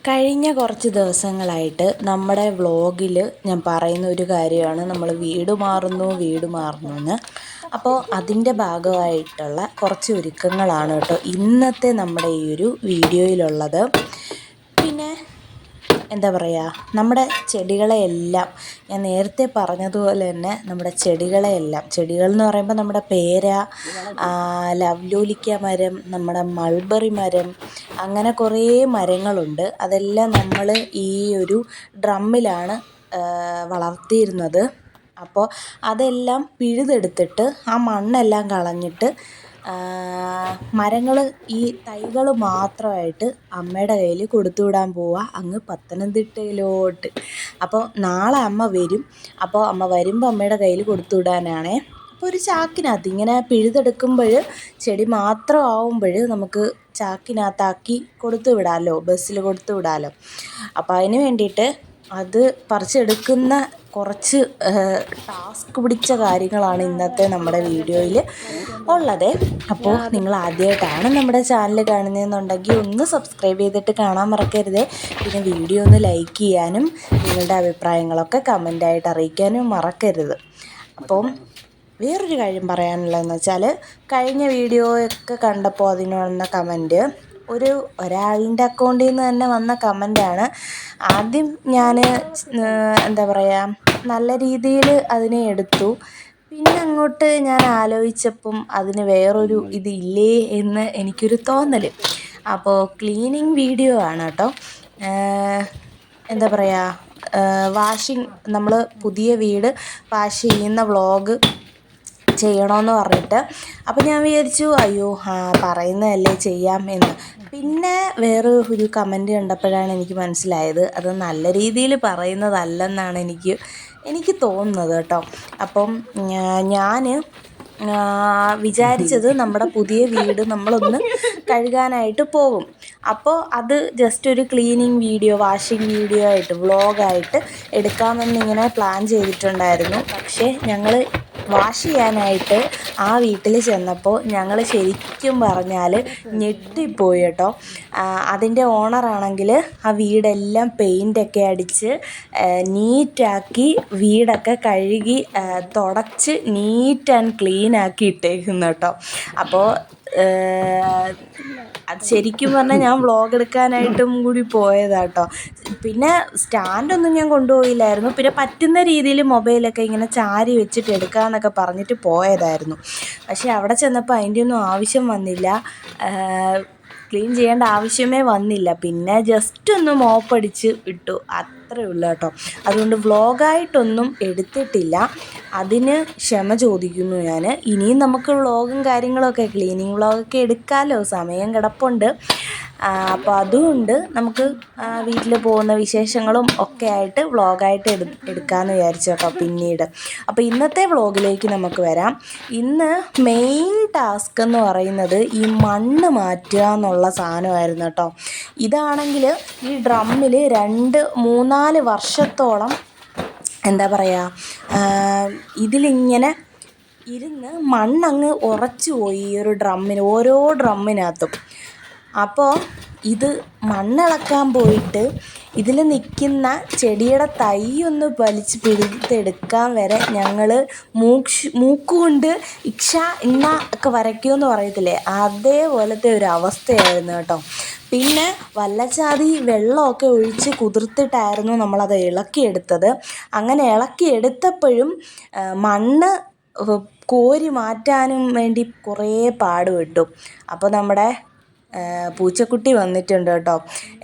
കഴിഞ്ഞ കുറച്ച് ദിവസങ്ങളായിട്ട് നമ്മുടെ വ്ളോഗിൽ ഞാൻ പറയുന്ന ഒരു കാര്യമാണ് നമ്മൾ വീട് മാറുന്നു എന്ന്. അപ്പോൾ അതിൻ്റെ ഭാഗമായിട്ടുള്ള കുറച്ച് ഒരുക്കങ്ങളാണ് കേട്ടോ ഇന്നത്തെ നമ്മുടെ ഈ ഒരു വീഡിയോയിലുള്ളത്. പിന്നെ എന്താ പറയുക, നമ്മുടെ ചെടികളെയെല്ലാം ഞാൻ നേരത്തെ പറഞ്ഞതുപോലെ തന്നെ നമ്മുടെ ചെടികളെയെല്ലാം, ചെടികൾ എന്ന് പറയുമ്പോൾ നമ്മുടെ പേര, ലവ്ലോലിക്ക മരം, നമ്മുടെ മൾബറി മരം, അങ്ങനെ കുറേ മരങ്ങളുണ്ട്. അതെല്ലാം നമ്മൾ ഈ ഒരു ഡ്രമ്മിലാണ് വളർത്തിയിരുന്നത്. അപ്പോൾ അതെല്ലാം പിഴുതെടുത്തിട്ട് ആ മണ്ണെല്ലാം കളഞ്ഞിട്ട് മരങ്ങൾ, ഈ തൈകൾ മാത്രമായിട്ട് അമ്മയുടെ കയ്യിൽ കൊടുത്തു വിടാൻ പോവുക അങ്ങ് പത്തനംതിട്ടയിലോട്ട്. അപ്പോൾ നാളെ അമ്മ വരും. അപ്പോൾ അമ്മ വരുമ്പോൾ അമ്മയുടെ കയ്യിൽ കൊടുത്തു വിടാനാണേ. അപ്പോൾ ഒരു ചാക്കിനകത്ത് ഇങ്ങനെ പിഴുതെടുക്കുമ്പോൾ ചെടി മാത്രം ആവുമ്പോൾ നമുക്ക് ചാക്കിനകത്താക്കി കൊടുത്തു വിടാമല്ലോ, ബസ്സിൽ കൊടുത്തു വിടാമല്ലോ. അപ്പോൾ അതിന് വേണ്ടിയിട്ട് അത് പറിച്ചെടുക്കുന്ന കുറച്ച് ടാസ്ക് പിടിച്ച കാര്യങ്ങളാണ് ഇന്നത്തെ നമ്മുടെ വീഡിയോയിൽ ഉള്ളത്. അപ്പോൾ നിങ്ങൾ ആദ്യമായിട്ടാണ് നമ്മുടെ ചാനൽ കാണുന്നതെന്നുണ്ടെങ്കിൽ ഒന്ന് സബ്സ്ക്രൈബ് ചെയ്തിട്ട് കാണാൻ മറക്കരുത്. പിന്നെ വീഡിയോ ഒന്ന് ലൈക്ക് ചെയ്യാനും നിങ്ങളുടെ അഭിപ്രായങ്ങളൊക്കെ കമൻ്റായിട്ട് അറിയിക്കാനും മറക്കരുത്. അപ്പം വേറൊരു കാര്യം പറയാനുള്ളതെന്ന് വെച്ചാൽ, കഴിഞ്ഞ വീഡിയോ ഒക്കെ കണ്ടപ്പോൾ അതിന് വന്ന കമൻറ്റ് ഒരാളിൻ്റെ അക്കൗണ്ടിൽ നിന്ന് തന്നെ വന്ന കമൻ്റാണ്. ആദ്യം ഞാൻ എന്താ പറയുക, നല്ല രീതിയിൽ അതിനെ എടുത്തു. പിന്നെ അങ്ങോട്ട് ഞാൻ ആലോചിച്ചപ്പം അതിന് വേറൊരു ഇതില്ലേ എന്ന് എനിക്കൊരു തോന്നൽ. അപ്പോൾ ക്ലീനിങ് വീഡിയോ ആണ് കേട്ടോ. എന്താ പറയുക, നമ്മൾ പുതിയ വീട് വാഷ് ചെയ്യുന്ന വ്ളോഗ് ചെയ്യണമെന്ന് പറഞ്ഞിട്ട്. അപ്പോൾ ഞാൻ വിചാരിച്ചു അയ്യോ പറയുന്നതല്ലേ ചെയ്യാം എന്ന്. പിന്നെ വേറെ ഒരു കമൻറ്റ് കണ്ടപ്പോഴാണ് എനിക്ക് മനസ്സിലായത് അത് നല്ല രീതിയിൽ പറയുന്നതല്ലെന്നാണ് എനിക്ക് തോന്നുന്നത് കേട്ടോ. അപ്പം ഞാൻ വിചാരിച്ചത് നമ്മുടെ പുതിയ വീട് നമ്മളൊന്ന് കഴുകാനായിട്ട് പോകും. അപ്പോൾ അത് ജസ്റ്റ് ഒരു ക്ലീനിങ് വീഡിയോ, വാഷിംഗ് വീഡിയോ ആയിട്ട് വ്ളോഗായിട്ട് എടുക്കാമെന്നിങ്ങനെ പ്ലാൻ ചെയ്തിട്ടുണ്ടായിരുന്നു. പക്ഷേ ഞങ്ങൾ വാഷ് ചെയ്യാനായിട്ട് ആ വീട്ടിൽ ചെന്നപ്പോൾ ഞങ്ങൾ ശരിക്കും പറഞ്ഞാൽ ഞെട്ടിപ്പോയി കേട്ടോ. അതിൻ്റെ ഓണറാണെങ്കിൽ ആ വീടെല്ലാം പെയിൻ്റൊക്കെ അടിച്ച് നീറ്റാക്കി വീടൊക്കെ കഴുകി തുടച്ച് നീറ്റ് ആൻഡ് ക്ലീൻ ആക്കി ഇട്ടേക്കുന്നു കേട്ടോ. അപ്പോൾ അത് ശരിക്കും പറഞ്ഞാൽ ഞാൻ വ്ളോഗ് എടുക്കാനായിട്ടും കൂടി പോയതാണ് കേട്ടോ. പിന്നെ സ്റ്റാൻഡൊന്നും ഞാൻ കൊണ്ടുപോയില്ലായിരുന്നു. പിന്നെ പറ്റുന്ന രീതിയിൽ മൊബൈലൊക്കെ ഇങ്ങനെ ചാരി വെച്ചിട്ട് എടുക്കാമെന്നൊക്കെ പറഞ്ഞിട്ട് പോയതായിരുന്നു. പക്ഷേ അവിടെ ചെന്നപ്പോൾ അതിൻ്റെ ഒന്നും ആവശ്യം വന്നില്ല, ക്ലീൻ ചെയ്യേണ്ട ആവശ്യമേ വന്നില്ല. പിന്നെ ജസ്റ്റ് ഒന്ന് മോപ്പടിച്ച് ഇട്ടു, അത്രയേ ഉള്ളൂ കേട്ടോ. അതുകൊണ്ട് വ്ളോഗായിട്ടൊന്നും എടുത്തിട്ടില്ല, അതിന് ക്ഷമ ചോദിക്കുന്നു ഞാൻ. ഇനിയും നമുക്ക് വ്ളോഗും കാര്യങ്ങളൊക്കെ, ക്ലീനിങ് വ്ളോഗൊക്കെ എടുക്കാമല്ലോ, സമയം കിടപ്പുണ്ട്. അപ്പോൾ അതുകൊണ്ട് നമുക്ക് വീട്ടിൽ പോകുന്ന വിശേഷങ്ങളും ഒക്കെ ആയിട്ട് വ്ളോഗായിട്ട് എടുക്കാമെന്ന് വിചാരിച്ചു കേട്ടോ പിന്നീട്. അപ്പോൾ ഇന്നത്തെ വ്ളോഗിലേക്ക് നമുക്ക് വരാം. ഇന്ന് മെയിൻ ടാസ്ക് എന്ന് പറയുന്നത് ഈ മണ്ണ് മാറ്റുക എന്നുള്ള സാധനമായിരുന്നു കേട്ടോ. ഇതാണെങ്കിൽ ഈ ഡ്രമ്മിൽ 2-3-4 വർഷത്തോളം എന്താ പറയുക, ഇതിലിങ്ങനെ ഇരുന്ന് മണ്ണങ്ങ് ഉറച്ചു പോയി ഈ ഒരു ഡ്രമ്മിന്, ഓരോ ഡ്രമ്മിനകത്തും. അപ്പോൾ ഇത് മണ്ണിളക്കാൻ പോയിട്ട് ഇതിൽ നിൽക്കുന്ന ചെടിയുടെ തൈ ഒന്ന് വലിച്ച് പിഴുതെടുക്കാൻ വരെ ഞങ്ങൾ മൂക്കുകൊണ്ട് ഇന്ന ഒക്കെ വരയ്ക്കുമെന്ന് പറയത്തില്ലേ, അതേപോലത്തെ ഒരു അവസ്ഥയായിരുന്നു കേട്ടോ. പിന്നെ വല്ലച്ചാതി വെള്ളമൊക്കെ ഒഴിച്ച് കുതിർത്തിട്ടായിരുന്നു നമ്മളത് ഇളക്കിയെടുത്തത്. അങ്ങനെ ഇളക്കിയെടുത്തപ്പോഴും മണ്ണ് കോരി മാറ്റാനും വേണ്ടി കുറേ പാടുപെട്ടു. അപ്പോൾ നമ്മുടെ പൂച്ചക്കുട്ടി വന്നിട്ടുണ്ട് കേട്ടോ.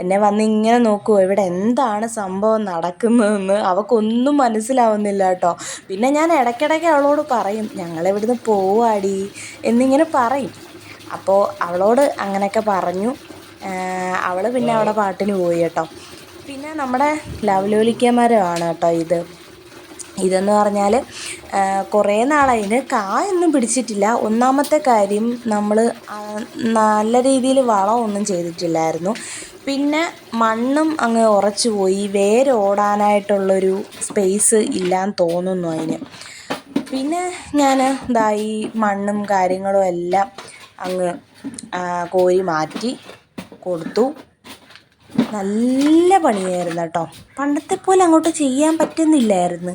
എന്നെ വന്ന് ഇങ്ങനെ നോക്കുമോ ഇവിടെ എന്താണ് സംഭവം നടക്കുന്നതെന്ന്. അവൾക്കൊന്നും മനസ്സിലാവുന്നില്ല കേട്ടോ. പിന്നെ ഞാൻ ഇടയ്ക്കിടയ്ക്ക് അവളോട് പറയും ഞങ്ങളിവിടുന്ന് പോവാടി എന്നിങ്ങനെ പറയും. അപ്പോൾ അവളോട് അങ്ങനെയൊക്കെ പറഞ്ഞു. അവൾ പിന്നെ അവിടെ പാട്ടിന് പോയി കേട്ടോ. പിന്നെ നമ്മുടെ ലവലോലിക്ക മരമാണ് കേട്ടോ ഇതെന്ന് പറഞ്ഞാൽ കുറേ നാളായി. ഇതിന് കായൊന്നും പിടിച്ചിട്ടില്ല. ഒന്നാമത്തെ കാര്യം നമ്മൾ നല്ല രീതിയിൽ വളമൊന്നും ചെയ്തിട്ടില്ലായിരുന്നു. പിന്നെ മണ്ണും അങ്ങ് ഉറച്ചു പോയി, വേരോടാനായിട്ടുള്ളൊരു സ്പേസ് ഇല്ലാന്ന് തോന്നുന്നു അതിന്. പിന്നെ ഞാൻ ഈ മണ്ണും കാര്യങ്ങളും എല്ലാം അങ്ങ് കോരി മാറ്റി കൊടുത്തു. നല്ല പണിയായിരുന്നു കേട്ടോ. പണ്ടത്തെ പോലെ അങ്ങോട്ട് ചെയ്യാൻ പറ്റുന്നില്ലായിരുന്നു.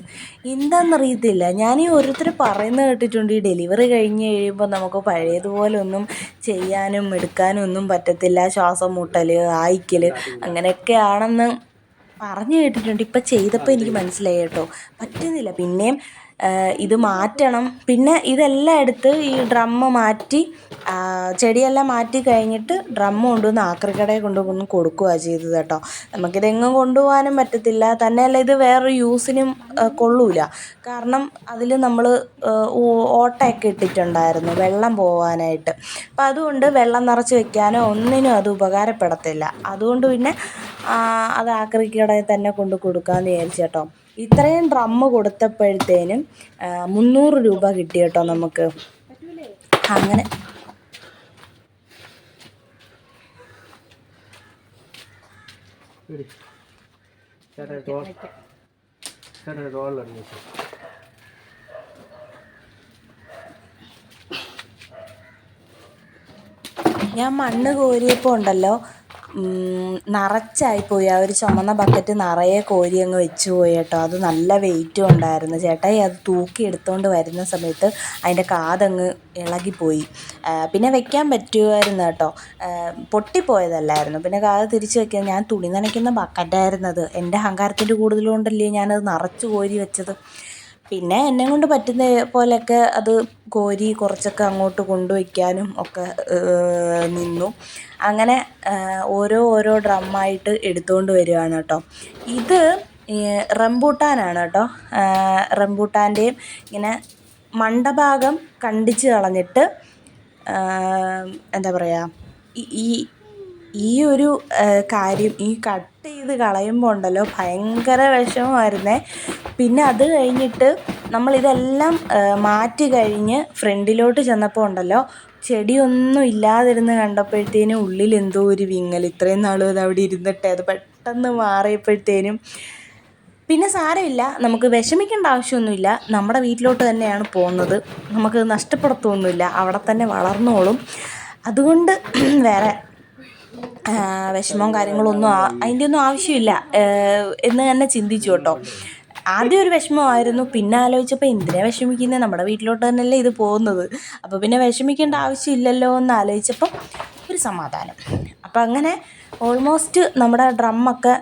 എന്താണെന്നറിയത്തില്ല. ഞാൻ ഓരോരുത്തർ പറയുന്നത് കേട്ടിട്ടുണ്ട്, ഈ ഡെലിവറി കഴിഞ്ഞ് കഴിയുമ്പോൾ നമുക്ക് പഴയതുപോലെ ഒന്നും ചെയ്യാനും എടുക്കാനും ഒന്നും പറ്റത്തില്ല, ശ്വാസം മുട്ടൽ, ആയിക്കൽ അങ്ങനെയൊക്കെയാണെന്ന് പറഞ്ഞു കേട്ടിട്ടുണ്ട്. ഇപ്പം ചെയ്തപ്പോൾ എനിക്ക് മനസ്സിലായി കേട്ടോ, പറ്റുന്നില്ല. പിന്നെയും ഇത് മാറ്റണം. പിന്നെ ഇതെല്ലാം എടുത്ത് ഈ ഡ്രമ്മ് മാറ്റി, ചെടിയെല്ലാം മാറ്റി കഴിഞ്ഞിട്ട് ഡ്രമ്മ് കൊണ്ടുവന്ന് ആക്രിക്കടയിൽ കൊണ്ടുവന്ന് കൊടുക്കുകയാണ് ചെയ്തത് കേട്ടോ. നമുക്കിതെങ്ങും കൊണ്ടുപോകാനും പറ്റത്തില്ല. തന്നെയല്ല, ഇത് വേറൊരു യൂസിനും കൊള്ളൂല. കാരണം അതിൽ നമ്മൾ ഓട്ടയൊക്കെ ഇട്ടിട്ടുണ്ടായിരുന്നു വെള്ളം പോകാനായിട്ട്. അപ്പം അതുകൊണ്ട് വെള്ളം നിറച്ച് വെക്കാനോ ഒന്നിനും അത് ഉപകാരപ്പെടത്തില്ല. അതുകൊണ്ട് പിന്നെ അത് ആക്രിക്കടയിൽ തന്നെ കൊണ്ട് കൊടുക്കാമെന്ന് വിചാരിച്ചു കേട്ടോ. ഇത്രയും ഡ്രമ്മ് കൊടുത്തപ്പോഴത്തേനും 300 രൂപ കിട്ടി കേട്ടോ നമുക്ക്. അങ്ങനെ ഞാൻ മണ്ണ് കോരിയപ്പോൾ ഉണ്ടല്ലോ, നിറച്ചായിപ്പോയി. ആ ഒരു ചുമന്ന ബക്കറ്റ് നിറയെ കോരി അങ്ങ് വെച്ച് പോയി കേട്ടോ. അത് നല്ല വെയിറ്റും ഉണ്ടായിരുന്നു. ചേട്ടായി അത് തൂക്കി എടുത്തുകൊണ്ട് വരുന്ന സമയത്ത് അതിൻ്റെ കാതങ്ങ് ഇളകിപ്പോയി. പിന്നെ വെക്കാൻ പറ്റുമായിരുന്നു കേട്ടോ, പൊട്ടിപ്പോയതല്ലായിരുന്നു. പിന്നെ കാത് തിരിച്ച് വെക്കാൻ, ഞാൻ തുണി നനയ്ക്കുന്ന ബക്കറ്റായിരുന്നത്. എൻ്റെ അഹങ്കാരത്തിൻ്റെ കൂടുതലുകൊണ്ടല്ലേ ഞാനത് നിറച്ച് കോരി വെച്ചത്. പിന്നെ എന്നെ കൊണ്ട് പറ്റുന്ന പോലെയൊക്കെ അത് കോരി കുറച്ചൊക്കെ അങ്ങോട്ട് കൊണ്ടുവയ്ക്കാനും ഒക്കെ നിന്നു. അങ്ങനെ ഓരോ ഡ്രമ്മായിട്ട് എടുത്തുകൊണ്ട് വരികയാണ് കേട്ടോ. ഇത് റംബൂട്ടാനാണ് കേട്ടോ. റംബൂട്ടാൻ്റെയും ഇങ്ങനെ മണ്ടഭാഗം കണ്ടിച്ച് കളഞ്ഞിട്ട്, എന്താ പറയുക, ഈ ഈ ഒരു കാര്യം ഈ കട്ട് ചെയ്ത് കളയുമ്പോൾ ഉണ്ടല്ലോ ഭയങ്കര വിഷമമായിരുന്നേ. പിന്നെ അത് കഴിഞ്ഞിട്ട് നമ്മളിതെല്ലാം മാറ്റി കഴിഞ്ഞ് ഫ്രണ്ടിലോട്ട് ചെന്നപ്പോൾ ഉണ്ടല്ലോ, ചെടിയൊന്നും ഇല്ലാതിരുന്ന് കണ്ടപ്പോഴത്തേനും ഉള്ളിൽ എന്തോ ഒരു വിങ്ങൽ. ഇത്രയും നാളും അത് അവിടെ ഇരുന്നിട്ട് അത് പെട്ടെന്ന് മാറിയപ്പോഴത്തേനും പിന്നെ സാരമില്ല, നമുക്ക് വിഷമിക്കേണ്ട ആവശ്യമൊന്നുമില്ല. നമ്മുടെ വീട്ടിലോട്ട് തന്നെയാണ് പോകുന്നത്, നമുക്ക് നഷ്ടപ്പെടുത്തൊന്നുമില്ല, അവിടെ തന്നെ വളർന്നോളും. അതുകൊണ്ട് വേറെ വിഷമവും കാര്യങ്ങളൊന്നും അതിൻ്റെ ഒന്നും ആവശ്യമില്ല എന്ന് തന്നെ ചിന്തിച്ചു കേട്ടോ. ആദ്യം ഒരു വിഷമമായിരുന്നു. പിന്നെ ആലോചിച്ചപ്പോൾ എന്തിനാണ് വിഷമിക്കുന്നത്, നമ്മുടെ വീട്ടിലോട്ട് തന്നെയല്ലേ ഇത് പോകുന്നത്, അപ്പോൾ പിന്നെ വിഷമിക്കേണ്ട ആവശ്യമില്ലല്ലോ എന്ന് ആലോചിച്ചപ്പം ഒരു സമാധാനം. അപ്പം അങ്ങനെ ഓൾമോസ്റ്റ് നമ്മുടെ ഡ്രമ്മൊക്കെ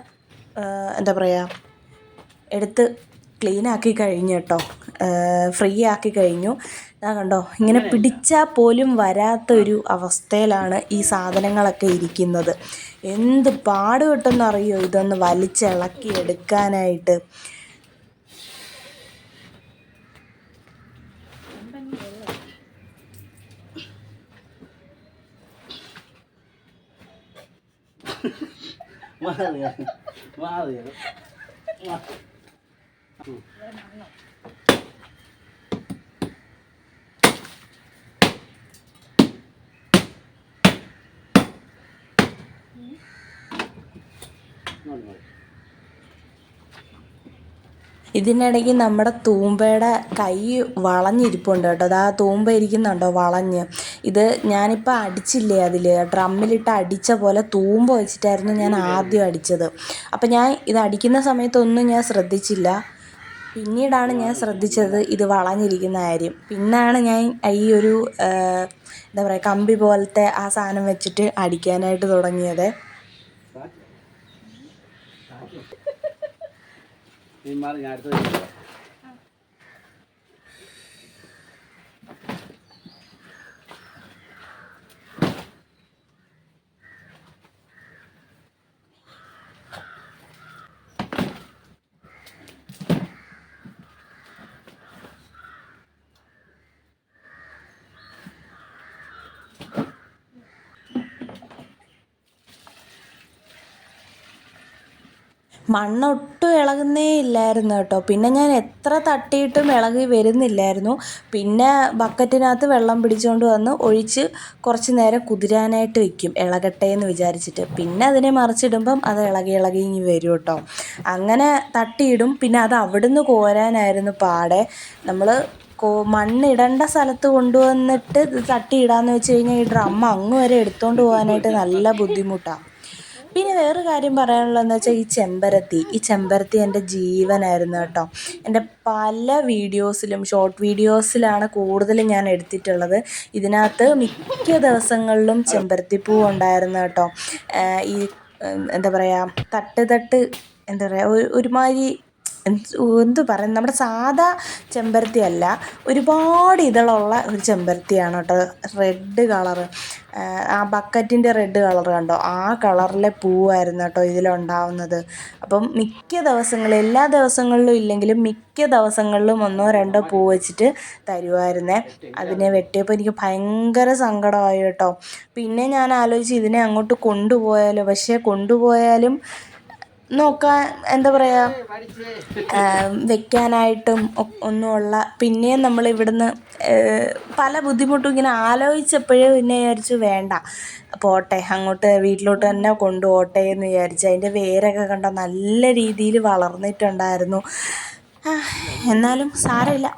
എന്താ പറയുക, എടുത്ത് ക്ലീനാക്കി കഴിഞ്ഞു കേട്ടോ. ഫ്രീ ആക്കി കഴിഞ്ഞു. ഇതാ കണ്ടോ, ഇങ്ങനെ പിടിച്ചാൽ പോലും വരാത്തൊരു അവസ്ഥയിലാണ് ഈ സാധനങ്ങളൊക്കെ ഇരിക്കുന്നത്. എന്ത് പാട് കിട്ടുമെന്നറിയോ ഇതൊന്ന് വലിച്ചിളക്കി എടുക്കാനായിട്ട്. ഇതിനിടയ്ക്ക് നമ്മുടെ തൂമ്പയുടെ കൈ വളഞ്ഞിരിപ്പുണ്ട് കേട്ടോ. അത് ആ തൂമ്പ ഇരിക്കുന്നുണ്ടോ വളഞ്ഞ്. ഇത് ഞാനിപ്പോൾ അടിച്ചില്ലേ, അതിൽ ഡ്രമ്മിലിട്ട് അടിച്ച പോലെ തൂമ്പ വെച്ചിട്ടായിരുന്നു ഞാൻ ആദ്യം അടിച്ചത്. അപ്പം ഞാൻ ഇത് അടിക്കുന്ന സമയത്തൊന്നും ഞാൻ ശ്രദ്ധിച്ചില്ല. പിന്നീടാണ് ഞാൻ ശ്രദ്ധിച്ചത് ഇത് വളഞ്ഞിരിക്കുന്ന കാര്യം. പിന്നാണ് ഞാൻ ഈ ഒരു എന്താ പറയുക, കമ്പി പോലത്തെ ആ സാധനം വെച്ചിട്ട് അടിക്കാനായിട്ട് തുടങ്ങിയത്. മണ്ണൊട്ടും ഇളകുന്നേ ഇല്ലായിരുന്നു കേട്ടോ. പിന്നെ ഞാൻ എത്ര തട്ടിയിട്ടും ഇളകി വരുന്നില്ലായിരുന്നു. പിന്നെ ബക്കറ്റിനകത്ത് വെള്ളം പിടിച്ചുകൊണ്ട് വന്ന് ഒഴിച്ച് കുറച്ച് നേരം കുതിരാനായിട്ട് വയ്ക്കും, ഇളകട്ടെ എന്ന് വിചാരിച്ചിട്ട്. പിന്നെ അതിനെ മറിച്ചിടുമ്പം അത് ഇളകി ഇളകി ഇങ്ങ് വരും കേട്ടോ. അങ്ങനെ തട്ടിയിടും. പിന്നെ അത് അവിടുന്ന് കോരാനായിരുന്നു പാടെ. നമ്മൾ മണ്ണിടേണ്ട സ്ഥലത്ത് കൊണ്ടുവന്നിട്ട് ഇത് തട്ടിയിടാന്ന് വെച്ച് കഴിഞ്ഞാൽ ഈ ഡ്രം അങ്ങ് വരെ എടുത്തുകൊണ്ട് പോകാനായിട്ട് നല്ല ബുദ്ധിമുട്ടാണ്. പിന്നെ വേറൊരു കാര്യം പറയാനുള്ളതെന്ന് വെച്ചാൽ ഈ ചെമ്പരത്തി എൻ്റെ ജീവനായിരുന്നു കേട്ടോ. എൻ്റെ പല വീഡിയോസിലും ഷോർട്ട് വീഡിയോസിലാണ് കൂടുതലും ഞാൻ എടുത്തിട്ടുള്ളത്. ഇതിനകത്ത് മിക്ക ദിവസങ്ങളിലും ചെമ്പരത്തിപ്പൂ ഉണ്ടായിരുന്നു കേട്ടോ. ഈ എന്താ പറയുക, തട്ട് എന്താ പറയുക, ഒരുമാതിരി എന്തു പറയും, നമ്മുടെ സാധാ ചെമ്പരത്തി അല്ല, ഒരുപാട് ഇതളുള്ള ഒരു ചെമ്പരത്തിയാണ് കേട്ടോ. റെഡ് കളറ്, ആ ബക്കറ്റിൻ്റെ റെഡ് കളർ കണ്ടോ, ആ കളറിലെ പൂവായിരുന്നു കേട്ടോ ഇതിലുണ്ടാവുന്നത്. അപ്പം മിക്ക ദിവസങ്ങളിൽ, എല്ലാ ദിവസങ്ങളിലും ഇല്ലെങ്കിലും മിക്ക ദിവസങ്ങളിലും 1-2 പൂ വെച്ചിട്ട് തരുമായിരുന്നേ. അതിനെ വെട്ടിയപ്പോൾ എനിക്ക് ഭയങ്കര സങ്കടമായി കേട്ടോ. പിന്നെ ഞാൻ ആലോചിച്ച് ഇതിനെ അങ്ങോട്ട് കൊണ്ടുപോയാലോ. പക്ഷേ കൊണ്ടുപോയാലും നോക്കാൻ എന്താ പറയുക, വെക്കാനായിട്ടും ഒന്നുമുള്ള, പിന്നെയും നമ്മൾ ഇവിടുന്ന് പല ബുദ്ധിമുട്ടും ഇങ്ങനെ ആലോചിച്ചപ്പോഴേ പിന്നെ വിചാരിച്ചു വേണ്ട, പോട്ടെ, അങ്ങോട്ട് വീട്ടിലോട്ട് തന്നെ കൊണ്ടുപോട്ടെ എന്ന് വിചാരിച്ചു. അതിൻ്റെ വേരൊക്കെ കണ്ട നല്ല രീതിയിൽ വളർന്നിട്ടുണ്ടായിരുന്നു. എന്നാലും സാരമില്ല.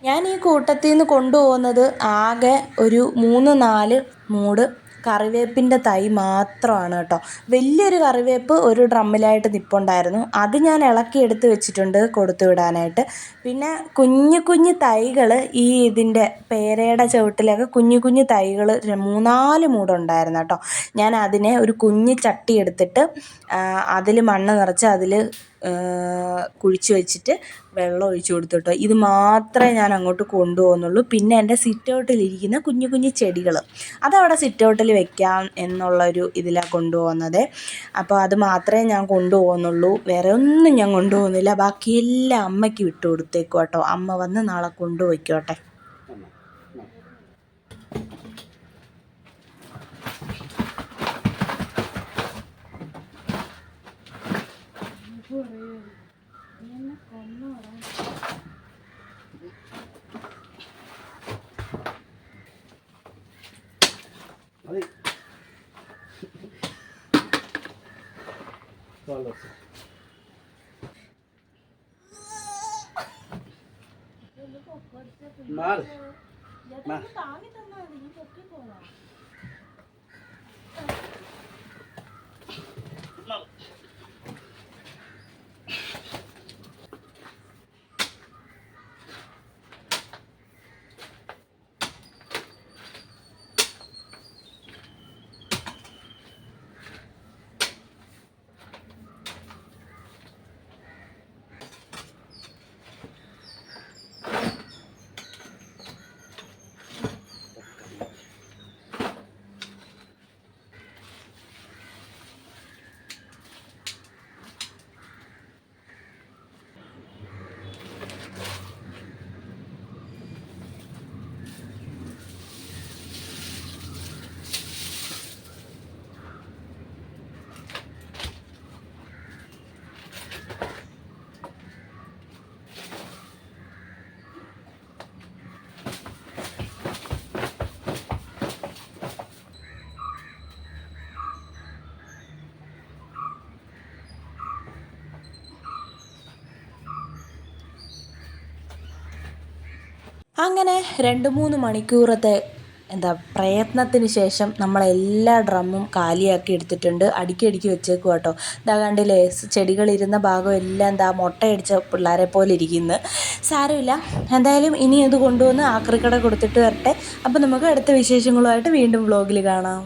ഞാൻ ഈ കൂട്ടത്തിൽ നിന്ന് കൊണ്ടുപോകുന്നത് ആകെ ഒരു 3-4 മൂട് കറിവേപ്പിൻ്റെ തൈ മാത്രമാണ് കേട്ടോ. വലിയൊരു കറിവേപ്പ് ഒരു ഡ്രമ്മിലായിട്ട് നിൽപ്പുണ്ടായിരുന്നു. അത് ഞാൻ ഇളക്കിയെടുത്ത് വെച്ചിട്ടുണ്ട് കൊടുത്തു വിടാനായിട്ട്. പിന്നെ കുഞ്ഞു കുഞ്ഞു തൈകൾ, ഈ ഇതിൻ്റെ പേരയുടെ ചുവട്ടിലൊക്കെ കുഞ്ഞു കുഞ്ഞു തൈകൾ 3-4 മൂടുണ്ടായിരുന്നു കേട്ടോ. ഞാൻ അതിനെ ഒരു കുഞ്ഞു ചട്ടി എടുത്തിട്ട് അതിൽ മണ്ണ് നിറച്ച് അതിൽ കുഴിച്ച് വെച്ചിട്ട് വെള്ളം ഒഴിച്ച് കൊടുത്തു കേട്ടോ. ഇത് മാത്രമേ ഞാൻ അങ്ങോട്ട് കൊണ്ടുപോകുന്നുള്ളൂ. പിന്നെ എൻ്റെ സിറ്റ് ഔട്ടിലിരിക്കുന്ന കുഞ്ഞു കുഞ്ഞു ചെടികൾ അതവിടെ സിറ്റ് ഔട്ടിൽ വെക്കാം എന്നുള്ളൊരു ഇതിലാണ് കൊണ്ടുപോകുന്നത്. അപ്പോൾ അത് മാത്രമേ ഞാൻ കൊണ്ടുപോകുന്നുള്ളൂ, വേറെ ഒന്നും ഞാൻ കൊണ്ടുപോകുന്നില്ല. ബാക്കിയെല്ലാം അമ്മയ്ക്ക് വിട്ടു കൊടുത്തേക്കും കേട്ടോ. അമ്മ വന്ന് നാളെ കൊണ്ടുപോയിക്കോട്ടെ. അങ്ങനെ 2-3 മണിക്കൂറത്തെ പ്രയത്നത്തിന് ശേഷം നമ്മളെല്ലാ ഡ്രമ്മും കാലിയാക്കി എടുത്തിട്ടുണ്ട്. അടുക്കി വെച്ചേക്കും കേട്ടോ. ഇതാ കണ്ടില്ലേ, ചെടികളിരുന്ന ഭാഗം എല്ലാം മുട്ടയടിച്ച പിള്ളേരെ പോലെ ഇരിക്കുന്നു. സാരമില്ല, എന്തായാലും ഇനി ഇത് കൊണ്ടുവന്ന് ആക്രിക്കട കൊടുത്തിട്ട് വരട്ടെ. അപ്പോൾ നമുക്ക് അടുത്ത വിശേഷങ്ങളുമായിട്ട് വീണ്ടും വ്ളോഗിൽ കാണാം.